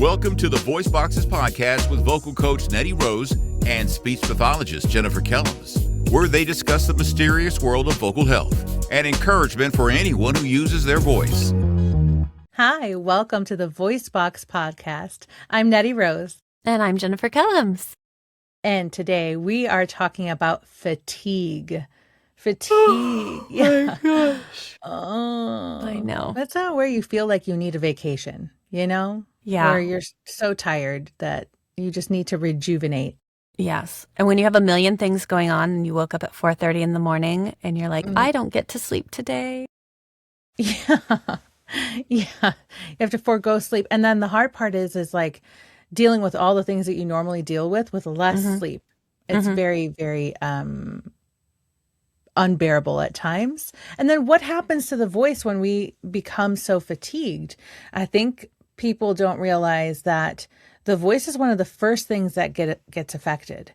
Welcome to the Voice Boxes podcast with vocal coach Nettie Rose and speech pathologist Jennifer Kellams, where they discuss the mysterious world of vocal health and encouragement for anyone who uses their voice. Hi, welcome to the Voice Box podcast. I'm Nettie Rose. And I'm Jennifer Kellams. And today we are talking about fatigue. Oh Yeah. my gosh. Oh, I know. That's not where you feel like you need a vacation, you know? Yeah. Where you're so tired that you just need to rejuvenate. Yes. And when you have a million things going on and you woke up at 4:30 in the morning and you're like, I don't get to sleep today. Yeah. Yeah. You have to forego sleep. And then the hard part is like dealing with all the things that you normally deal with less sleep. It's very, very unbearable at times. And then what happens to the voice when we become so fatigued? I think people don't realize that the voice is one of the first things that gets affected.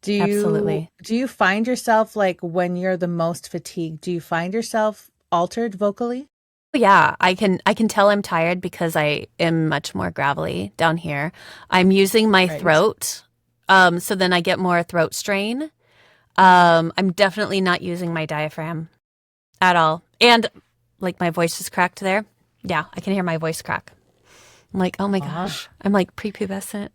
Absolutely. Do you find yourself, like, when you're the most fatigued, do you find yourself altered vocally? Yeah, I can tell I'm tired because I am much more gravelly down here. I'm using my throat, so then I get more throat strain. I'm definitely not using my diaphragm at all. And like my voice is cracked there. Yeah, I can hear my voice crack. I'm like, oh my gosh, I'm like prepubescent.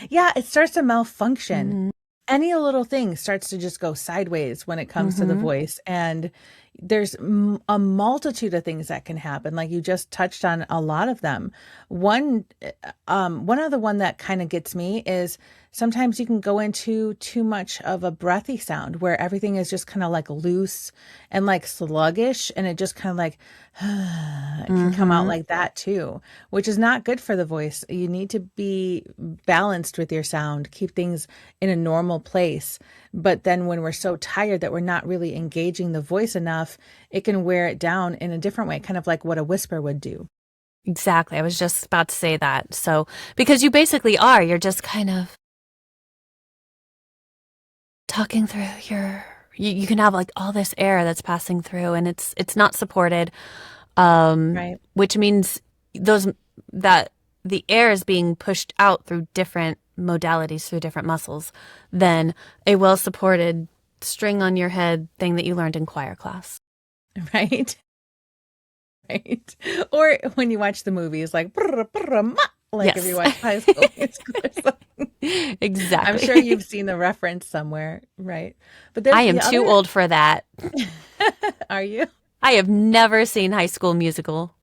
Yeah, it starts to malfunction. Any little thing starts to just go sideways when it comes to the voice. And there's a multitude of things that can happen. Like you just touched on a lot of them. One other one that kind of gets me is sometimes you can go into too much of a breathy sound where everything is just kind of like loose and like sluggish, and it just kind of like it can come out like that too, which is not good for the voice. You need to be balanced with your sound, keep things in a normal place. But then when we're so tired that we're not really engaging the voice enough, it can wear it down in a different way, kind of like what a whisper would do. Exactly. I was just about to say that. So, because you basically you're just kind of talking through you can have like all this air that's passing through and it's not supported. Which means that the air is being pushed out through different modalities, through different muscles than a well-supported string on your head thing that you learned in choir class. Right. Right. Or when you watch the movies, like, if you watch High School Musical or something. Exactly. I'm sure you've seen the reference somewhere, right? But I am too old for that. Are you? I have never seen High School Musical.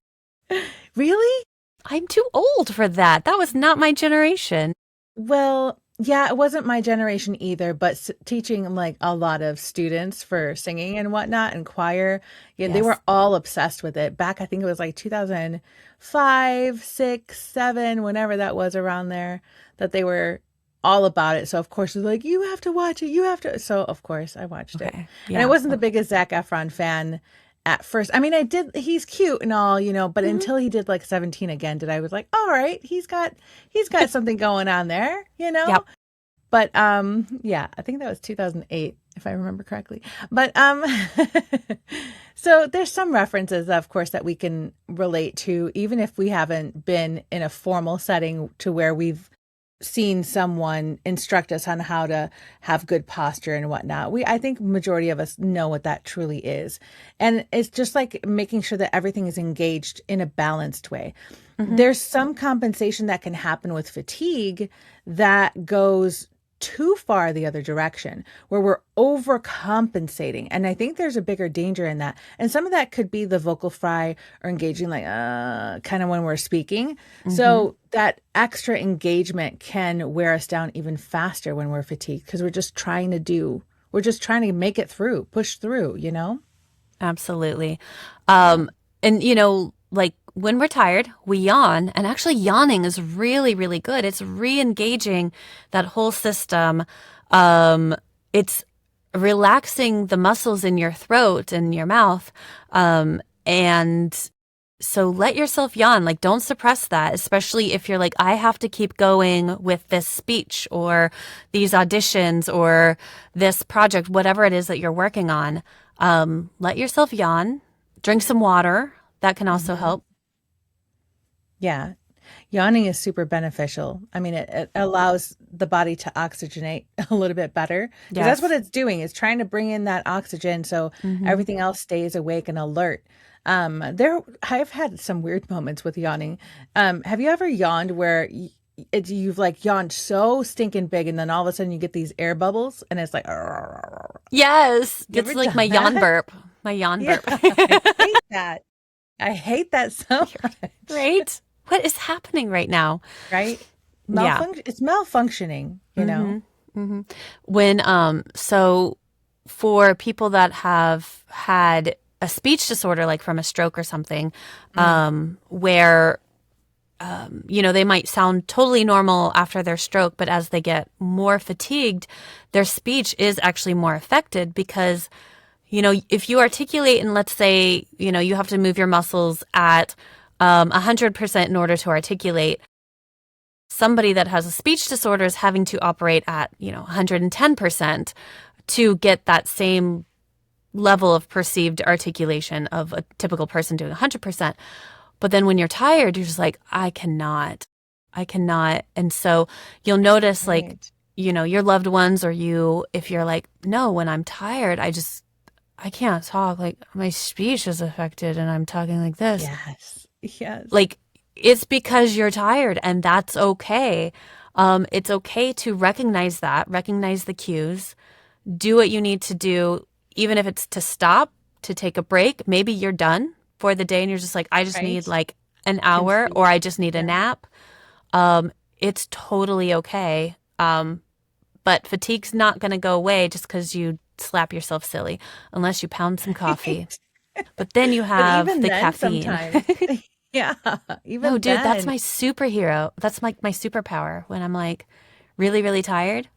Really? I'm too old for that. That was not my generation. Well, yeah, it wasn't my generation either, but teaching like a lot of students for singing and whatnot and choir, they were all obsessed with it. Back, I think it was like 2005, 6, 7, whenever that was around there, that they were all about it. So of course, it's like, you have to watch it. You have to. So of course, I watched it. Yeah. And I wasn't the biggest Zac Efron fan at first. I mean, he's cute and all, but until he did like 17 again, I was like, all right, he's got something going on there, Yep. But yeah, I think that was 2008, if I remember correctly. But so there's some references, of course, that we can relate to, even if we haven't been in a formal setting to where we've seen someone instruct us on how to have good posture and whatnot. I think majority of us know what that truly is. And it's just like making sure that everything is engaged in a balanced way. There's some compensation that can happen with fatigue that goes too far the other direction, where we're overcompensating. And I think there's a bigger danger in that. And some of that could be the vocal fry or engaging like kind of when we're speaking. So that extra engagement can wear us down even faster when we're fatigued, because we're just trying to make it through, push through, Absolutely. And like when we're tired, we yawn, and actually yawning is really, really good. It's re-engaging that whole system. It's relaxing the muscles in your throat and your mouth. And so let yourself yawn. Like, don't suppress that, especially if you're like, I have to keep going with this speech or these auditions or this project, whatever it is that you're working on. Let yourself yawn, drink some water. That can also help. Yeah. Yawning is super beneficial. I mean, it allows the body to oxygenate a little bit better because that's Yes. what it's doing. It's trying to bring in that oxygen so Hmm. everything else stays awake and alert. I've had some weird moments with yawning. Have you ever yawned where you've like yawned so stinking big and then all of a sudden you get these air bubbles and it's like, Yes. you It's ever like my done yawn that? burp. My yawn Yeah, burp. I hate that. I hate that so much. Right? What is happening right now? Right? Yeah. It's malfunctioning, you know? Hmm. Hmm. When so for people that have had a speech disorder, like from a stroke or something, Mm. where they might sound totally normal after their stroke, but as they get more fatigued, their speech is actually more affected because, if you articulate and let's say, you have to move your muscles at 100% in order to articulate, somebody that has a speech disorder is having to operate at, 110% to get that same level of perceived articulation of a typical person doing 100%. But then when you're tired, you're just like, I cannot. And so you'll notice like, Right. your loved ones or you, if you're like, no, when I'm tired, I can't talk. Like my speech is affected and I'm talking like this. Yes. Yes. Like it's because you're tired and that's okay. It's okay to recognize that, recognize the cues, do what you need to do, even if it's to stop, to take a break. Maybe you're done for the day and you're just like, I just need Right. like an Can hour sleep. or I just need a Yeah. nap. It's totally okay. But fatigue's not going to go away just because you slap yourself silly, unless you pound some coffee. Right. But then you But have even the then, caffeine. sometimes, yeah, No, even dude, that's then, my superhero. That's like my superpower when I'm like really, really tired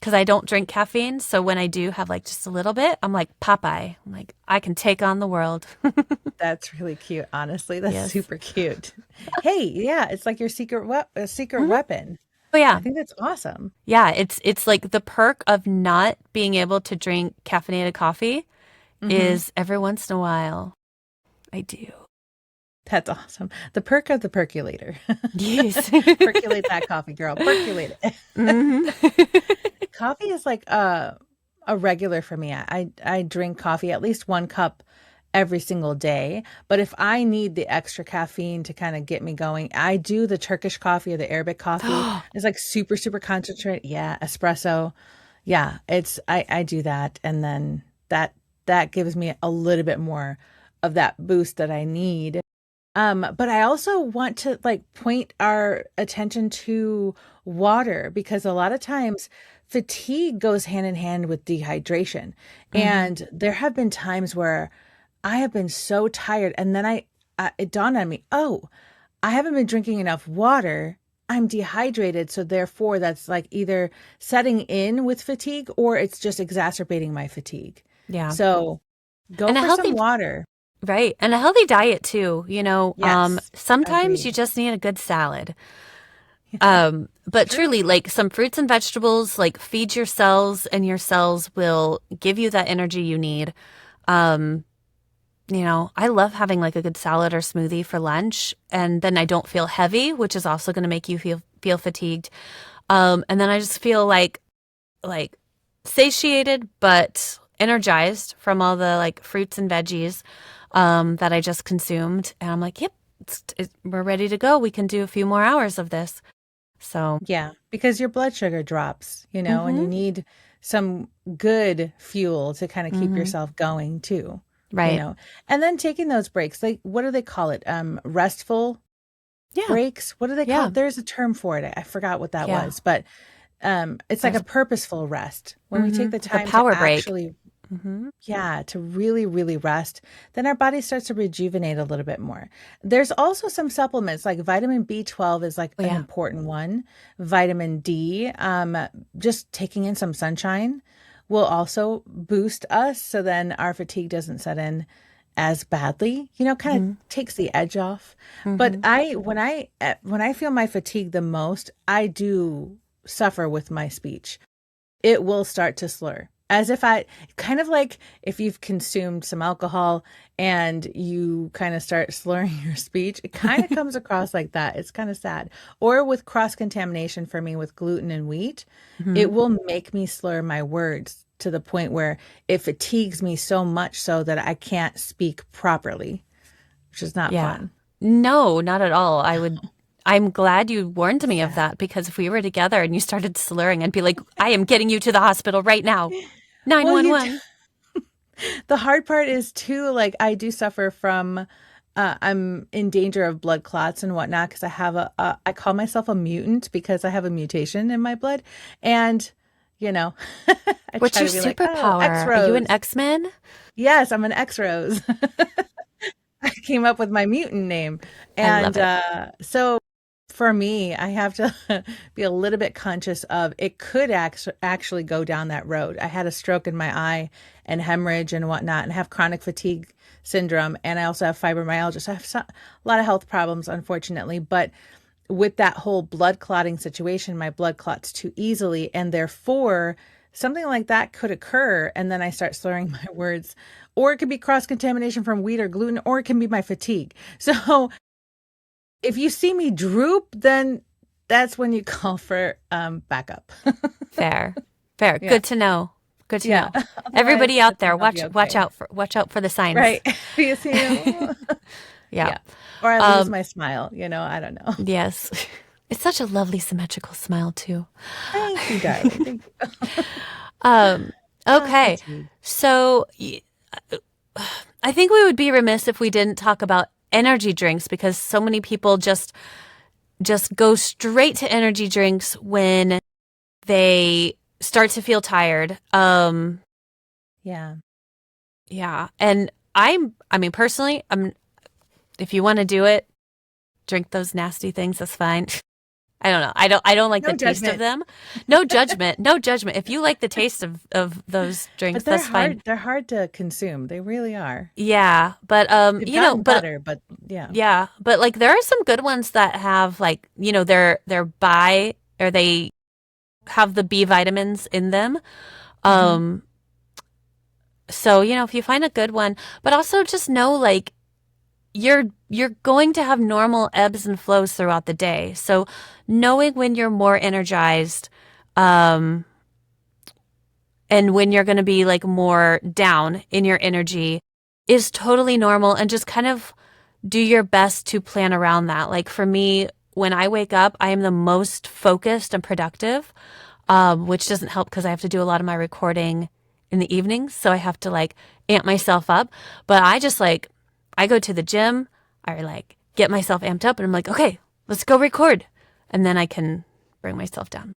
because I don't drink caffeine. So when I do have like just a little bit, I'm like Popeye. I'm like, I can take on the world. that's really cute. Honestly, that's Yes. super cute. Hey, yeah, it's like your secret Hmm. weapon. Oh I yeah. think that's awesome. Yeah, it's like the perk of not being able to drink caffeinated coffee Hmm. is every once in a while I do. That's awesome. The perk of the percolator. Yes. Percolate that coffee, girl. Percolate it. Hmm. Coffee is like a regular for me. I drink coffee at least 1 cup every single day. But if I need the extra caffeine to kind of get me going, I do the Turkish coffee or the Arabic coffee. It's like super, super concentrated. Yeah, espresso. Yeah, I do that. And then that gives me a little bit more of that boost that I need. But I also want to like point our attention to water because a lot of times fatigue goes hand in hand with dehydration. Hmm. And there have been times where I have been so tired and then it dawned on me, oh, I haven't been drinking enough water. I'm dehydrated, so therefore that's like either setting in with fatigue or it's just exacerbating my fatigue. Yeah. So go And a for some healthy, water. right. And a healthy diet too. Yes, Sometimes you agreed. just need a good salad. But truly, True. like some fruits and vegetables, like feed your cells and your cells will give you that energy you need. Um, I love having like a good salad or smoothie for lunch, and then I don't feel heavy, which is also going to make you feel fatigued. And then I just feel like satiated but energized from all the like fruits and veggies that I just consumed, and I'm like, yep, we're ready to go. We can do a few more hours of this. So, Yeah, because your blood sugar drops, and you hmm. need some good fuel to kind of keep Hmm. yourself going too, you Right. know. And then taking those breaks, like what do they call it? Restful Yeah. breaks. What do they call Yeah. it? There's a term for it. I forgot what that Yeah. was, but it's like There's a purposeful rest. When we take the like a time to power break. actually, Hmm. yeah, to really, really rest, then our body starts to rejuvenate a little bit more. There's also some supplements like vitamin B12 is like Oh an yeah. important one. Vitamin D, just taking in some sunshine will also boost us. So then our fatigue doesn't set in as badly, kind of Hmm. takes the edge off. But Hmm. when I feel my fatigue the most, I do suffer with my speech. It will start to slur. as if I kind of like if you've consumed some alcohol and you kind of start slurring your speech, it kind of comes across like that. It's kind of sad. Or with cross contamination for me with gluten and wheat, Hmm. it will make me slur my words to the point where it fatigues me so much so that I can't speak properly, which is not Yeah. fun. No, not at all. I'm glad you warned me of Sad. that because if we were together and you started slurring, I'd be like, I am getting you to the hospital right now. Well, 911. the hard part is too, like I do suffer from, I'm in danger of blood clots and whatnot because I have I call myself a mutant because I have a mutation in my blood. And, you know, I What's try your to be like, oh, superpower? Are you an X-Rose. X-Men? Yes, I'm an X-Rose. I came up with my mutant name. I love And it. so for me, I have to be a little bit conscious of it could actually go down that road. I had a stroke in my eye and hemorrhage and whatnot, and have chronic fatigue syndrome. And I also have fibromyalgia. So I have a lot of health problems, unfortunately. But with that whole blood clotting situation, my blood clots too easily. And therefore, something like that could occur. And then I start slurring my words. Or it could be cross contamination from wheat or gluten, or it can be my fatigue. So if you see me droop, then that's when you call for backup. Fair. Fair. Yeah. Good to know. Good to Yeah. know. Otherwise, Everybody out I think there, I'll be okay. watch out for the signs. Right. You see, Yeah. yeah. Or I lose Um, my smile, I don't know. yes. It's such a lovely symmetrical smile too. Thank you, darling. Thank you. Um, okay. Fatigue. So I think we would be remiss if we didn't talk about energy drinks because so many people just go straight to energy drinks when they start to feel tired. Yeah. Yeah. And I mean personally, if you want to do it, drink those nasty things, that's fine. I don't know. I don't like the No taste of judgment. them. No judgment. No judgment. If you like the taste of those drinks, But they're that's fine. hard. They're hard to consume. They really are. Yeah, but They've gotten better, but yeah. yeah, but like there are some good ones that have like, they're bi or they have the B vitamins in them. Hmm. Um so, if you find a good one, but also just know like you're going to have normal ebbs and flows throughout the day. So, knowing when you're more energized um and when you're going to be like more down in your energy is totally normal and just kind of do your best to plan around that. Like for me, when I wake up, I am the most focused and productive, which doesn't help because I have to do a lot of my recording in the evenings. So I have to like amp myself up. But I go to the gym, I like get myself amped up and I'm like, okay, let's go record. And then I can bring myself down.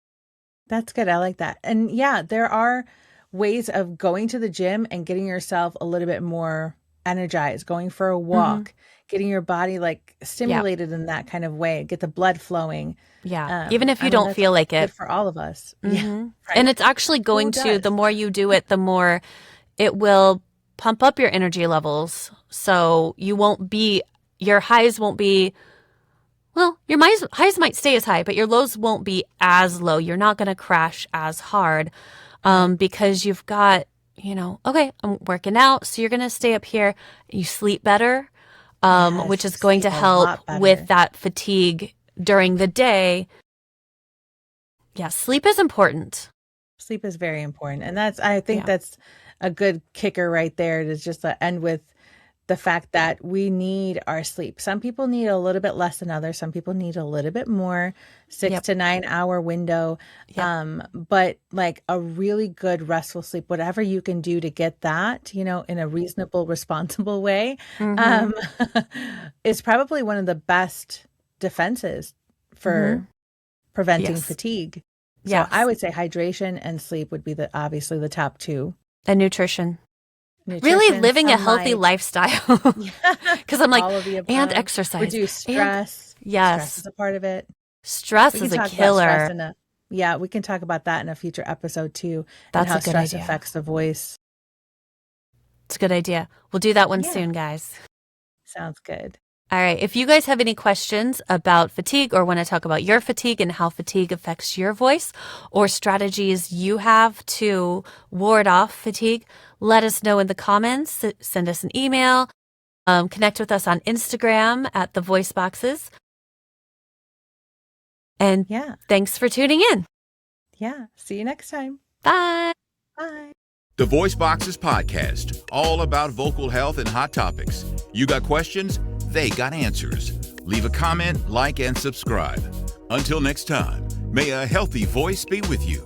That's good. I like that. And yeah, there are ways of going to the gym and getting yourself a little bit more energized, going for a Hmm. walk, getting your body like Yeah. stimulated in that kind of way, get the blood flowing. Yeah. Even if I you mean, don't that's feel like good it. for all of us. Yeah, Hmm. And right. it's actually Who going to, the does? more you do it, the more it will pump up your energy levels. So your highs won't be, well, your highs might stay as high, but your lows won't be as low. You're not going to crash as hard Right. because you've got, okay, I'm working out. So you're going to stay up here. You sleep better, which Yes, is going sleep to a help lot with better. that fatigue during the day. Yeah, sleep is important. Sleep is very important. And I think Yeah. that's a good kicker right there to just end with the fact that we need our sleep. Some people need a little bit less than others. Some people need a little bit more, six Yep. to 9 hour window. Yep. But like a really good restful sleep, whatever you can do to get that, in a reasonable, responsible way, Mm-hmm. um, is probably one of the best defenses Mm-hmm. for preventing Yes. fatigue. So I Yes. would say hydration and sleep would be obviously the top two. And nutrition. Really Nutrition, living a healthy sunlight, lifestyle. yeah, Because I'm like, all of the and above. exercise. Reduce And stress. Stress is yes, a part of it. We stress can is a talk about stress killer. yeah, we can talk about that in a future episode too, and That's how a good stress idea. affects the voice. It's a good idea. We'll do that one Yeah, soon, guys. sounds good. All right. If you guys have any questions about fatigue or want to talk about your fatigue and how fatigue affects your voice or strategies you have to ward off fatigue, let us know in the comments. Send us an email. Connect with us on Instagram at The Voice Boxes. And thanks for tuning in. Yeah. See you next time. Bye. Bye. The Voice Boxes podcast, all about vocal health and hot topics. You got questions? They got answers. Leave a comment, like, and subscribe. Until next time, may a healthy voice be with you.